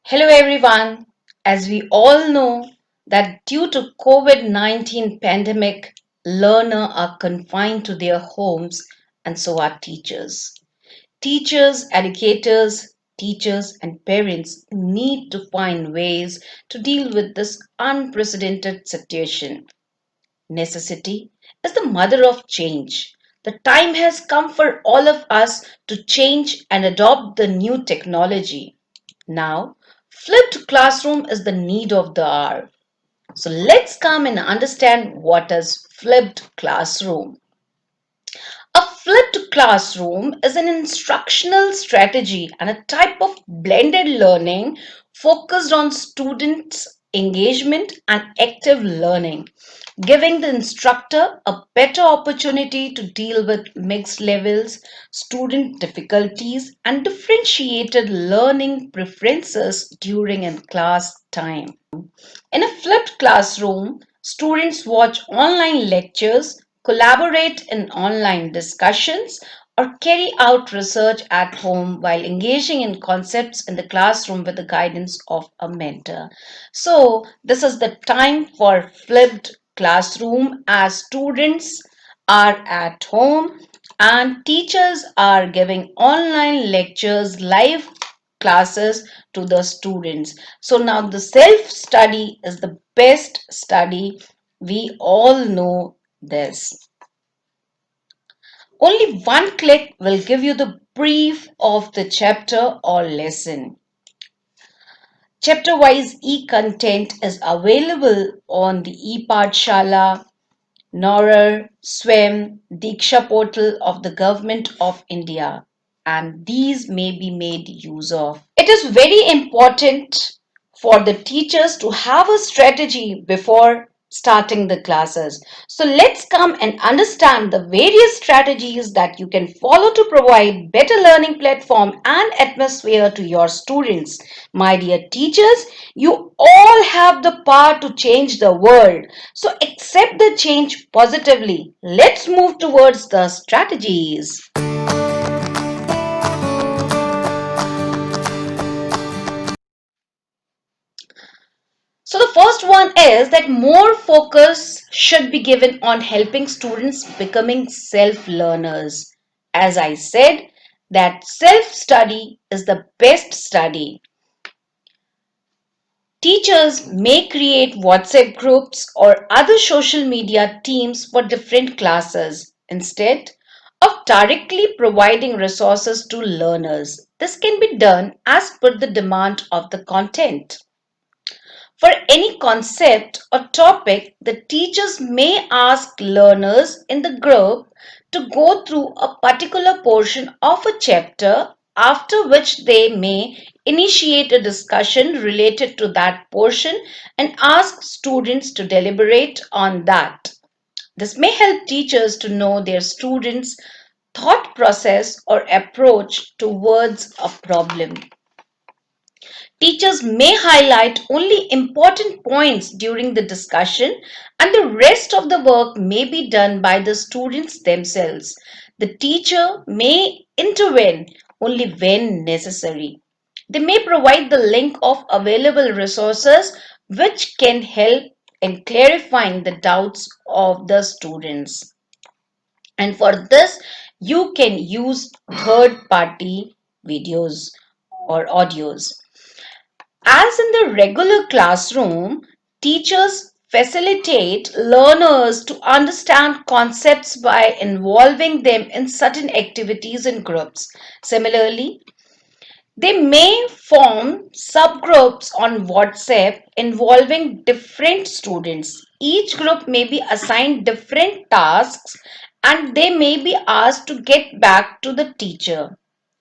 Hello everyone. As we all know that due to COVID-19 pandemic, learners are confined to their homes and so are teachers. Teachers, educators, teachers and parents need to find ways to deal with this unprecedented situation. Necessity is the mother of change. The time has come for all of us to change and adopt the new technology. Now, flipped classroom is the need of the hour. So let's come and understand what is flipped classroom. A flipped classroom is an instructional strategy and a type of blended learning focused on students' engagement and active learning, giving the instructor a better opportunity to deal with mixed levels, student difficulties, and differentiated learning preferences during a class time. In a flipped classroom, students watch online lectures, collaborate in online discussions, or carry out research at home while engaging in concepts in the classroom with the guidance of a mentor. So, this is the time for flipped classroom as students are at home and teachers are giving online lectures, live classes to the students. So now the self study is the best study. We all know this. Only one click will give you the brief of the chapter or lesson. Chapter wise e-content is available on the ePathshala, Norer, SWAM, Diksha portal of the Government of India, and these may be made use of. It is very important for the teachers to have a strategy before starting the classes. So let's come and understand the various strategies that you can follow to provide better learning platform and atmosphere to your students. My dear teachers, you all have the power to change the world. So accept the change positively. Let's move towards the strategies. So the first one is that more focus should be given on helping students becoming self-learners. As I said, that self-study is the best study. Teachers may create WhatsApp groups or other social media teams for different classes instead of directly providing resources to learners. This can be done as per the demand of the content. For any concept or topic, the teachers may ask learners in the group to go through a particular portion of a chapter, after which they may initiate a discussion related to that portion and ask students to deliberate on that. This may help teachers to know their students' thought process or approach towards a problem. Teachers may highlight only important points during the discussion and the rest of the work may be done by the students themselves. The teacher may intervene only when necessary. They may provide the link of available resources which can help in clarifying the doubts of the students. And for this, you can use third party videos or audios. As in the regular classroom, teachers facilitate learners to understand concepts by involving them in certain activities in groups. Similarly, they may form subgroups on WhatsApp involving different students. Each group may be assigned different tasks and they may be asked to get back to the teacher.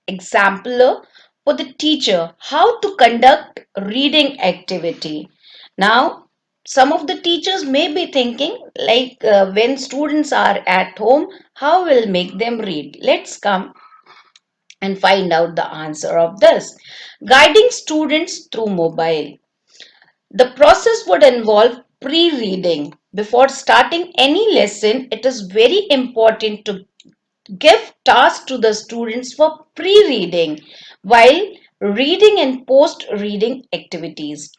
Example for the teacher, how to conduct reading activity. Now, some of the teachers may be thinking like when students are at home, how will make them read? Let's come and find out the answer of this. Guiding students through mobile. The process would involve pre-reading. Before starting any lesson, it is very important to give tasks to the students for pre-reading while Reading and post-reading activities.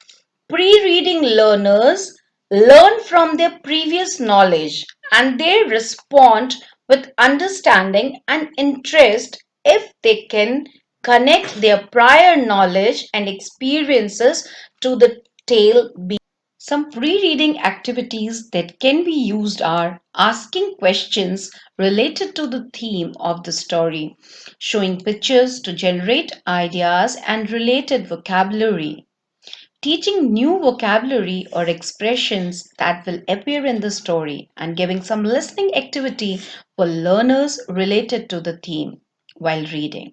Pre-reading learners learn from their previous knowledge and they respond with understanding and interest if they can connect their prior knowledge and experiences to the tale. Some pre-reading activities that can be used are asking questions related to the theme of the story, showing pictures to generate ideas and related vocabulary, teaching new vocabulary or expressions that will appear in the story, and giving some listening activity for learners related to the theme while reading.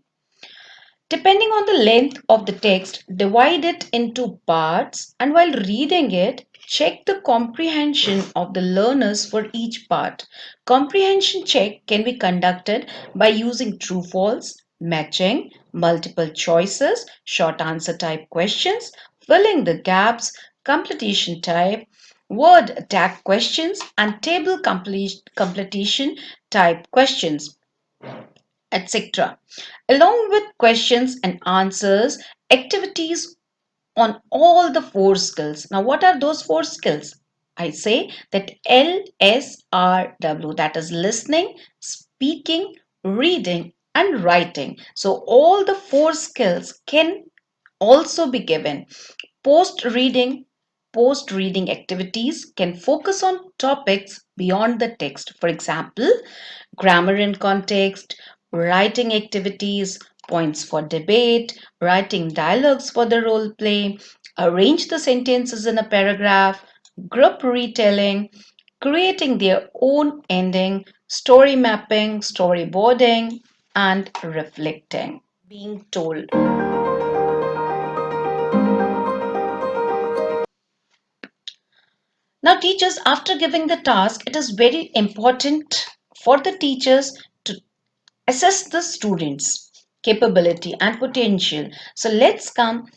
Depending on the length of the text, divide it into parts and while reading it, check the comprehension of the learners for each part. Comprehension check can be conducted by using true false, matching, multiple choices, short answer type questions, filling the gaps, completion type, word attack questions, and table completion type questions, etc. Along with questions and answers, activities on all the four skills. Now, what are those four skills? I say that LSRW, that is listening, speaking, reading, and writing. So, all the four skills can also be given. Post reading Post reading activities can focus on topics beyond the text. For example, grammar and context, writing activities, points for debate, writing dialogues for the role play, arrange the sentences in a paragraph, group retelling, creating their own ending, story mapping, storyboarding, and reflecting. Being told. Now, teachers, after giving the task, it is very important for the teachers to assess the students' capability and potential. So, let's come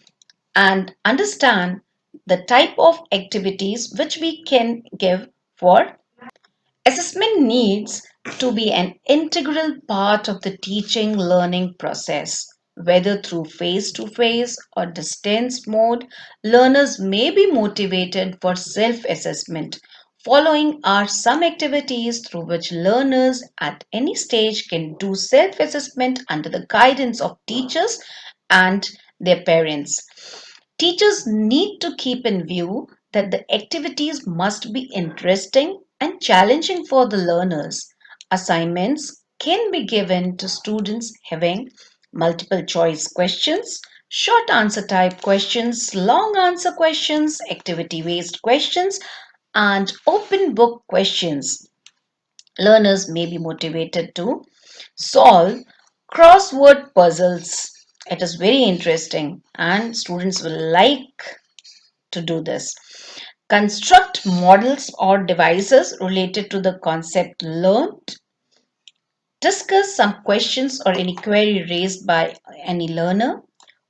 and understand the type of activities which we can give for. Assessment needs to be an integral part of the teaching learning process. Whether through face to face or distance mode, learners may be motivated for self assessment. Following are some activities through which learners at any stage can do self assessment under the guidance of teachers and their parents. Teachers need to keep in view that the activities must be interesting and challenging for the learners. Assignments can be given to students having multiple choice questions, short answer type questions, long answer questions, activity based questions, and open book questions. Learners may be motivated to solve crossword puzzles. It is very interesting, and students will like to do this. Construct models or devices related to the concept learned. Discuss some questions or any query raised by any learner.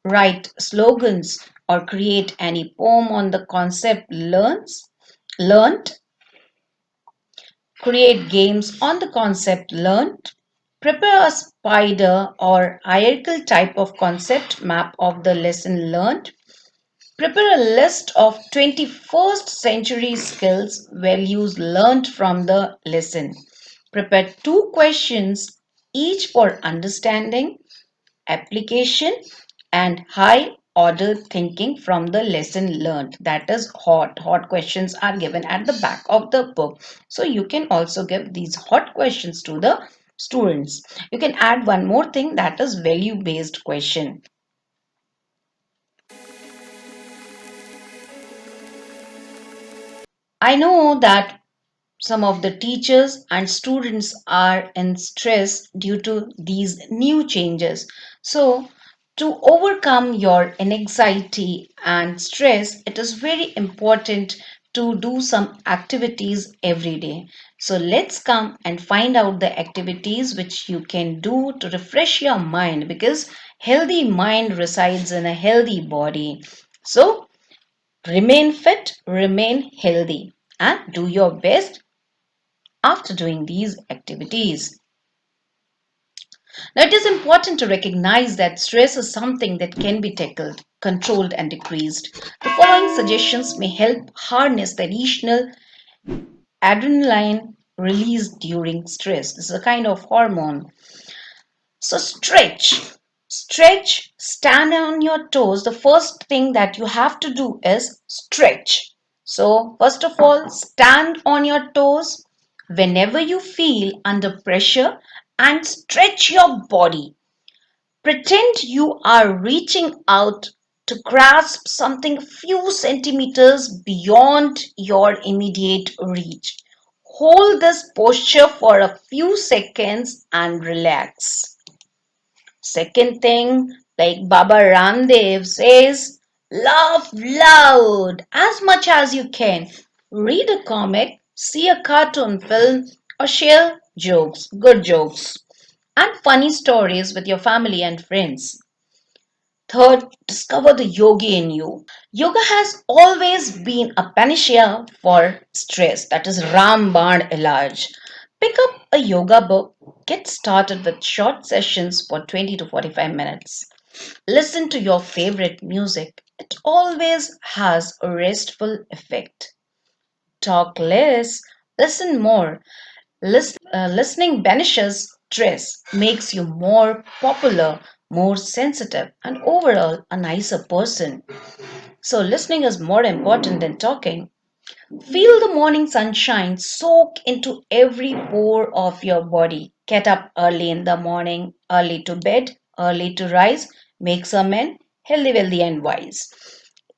Write slogans or create any poem on the concept learned. Create games on the concept learned. Prepare a spider or hierarchical type of concept map of the lesson learned. Prepare a list of 21st century skills values learned from the lesson. Prepare two questions, each for understanding, application, and high order thinking from the lesson learned. That is hot questions are given at the back of the book, so you can also give these hot questions to the students. You can add one more thing, that is value based question. I know that some of the teachers and students are in stress due to these new changes. So, to overcome your anxiety and stress, it is very important to do some activities every day. So, let's come and find out the activities which you can do to refresh your mind, because healthy mind resides in a healthy body. So, remain fit, remain healthy, and do your best after doing these activities. Now, it is important to recognize that stress is something that can be tackled, controlled, and decreased. The following suggestions may help harness the additional adrenaline released during stress. This is a kind of hormone. So, stretch, stand on your toes. The first thing that you have to do is stretch. So, first of all, stand on your toes whenever you feel under pressure and stretch your body. Pretend you are reaching out to grasp something a few centimeters beyond your immediate reach. Hold this posture for a few seconds and relax. Second thing, like Baba Ramdev says, laugh loud as much as you can. Read a comic, see a cartoon film, or share jokes, good jokes, and funny stories with your family and friends. Third, discover the yogi in you. Yoga has always been a panacea for stress, that is Ramban Ilaj. Pick up a yoga book, get started with short sessions for 20 to 45 minutes. Listen to your favorite music, it always has a restful effect. Talk less, listen more. Listening banishes stress, makes you more popular, more sensitive, and overall a nicer person. So, listening is more important than talking. Feel the morning sunshine soak into every pore of your body. Get up early in the morning, early to bed, early to rise, makes a man healthy, wealthy, and wise.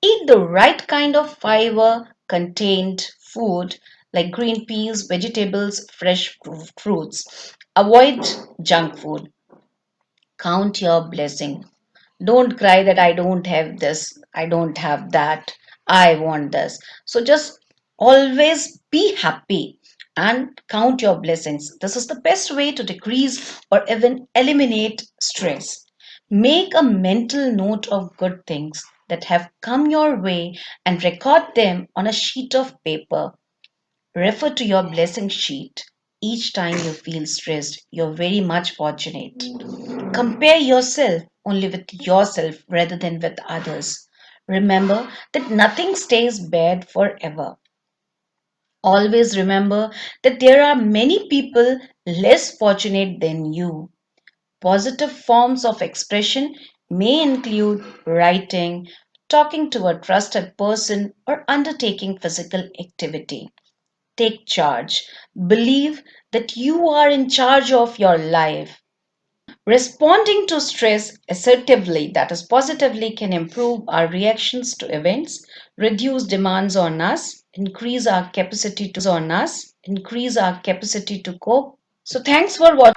Eat the right kind of fiber contained food like green peas, vegetables, fresh fruits. Avoid junk food. Count your blessing. Don't cry that I don't have this, I don't have that, I want this. So just always be happy and count your blessings. This is the best way to decrease or even eliminate stress. Make a mental note of good things that have come your way and record them on a sheet of paper. Refer to your blessing sheet each time you feel stressed. You're very much fortunate. Compare yourself only with yourself rather than with others. Remember that nothing stays bad forever. Always remember that there are many people less fortunate than you. Positive forms of expression may include writing, talking to a trusted person, or undertaking physical activity. Take charge. Believe that you are in charge of your life. Responding to stress assertively, that is positively, can improve our reactions to events, reduce demands on us, increase our capacity to cope. So thanks for watching.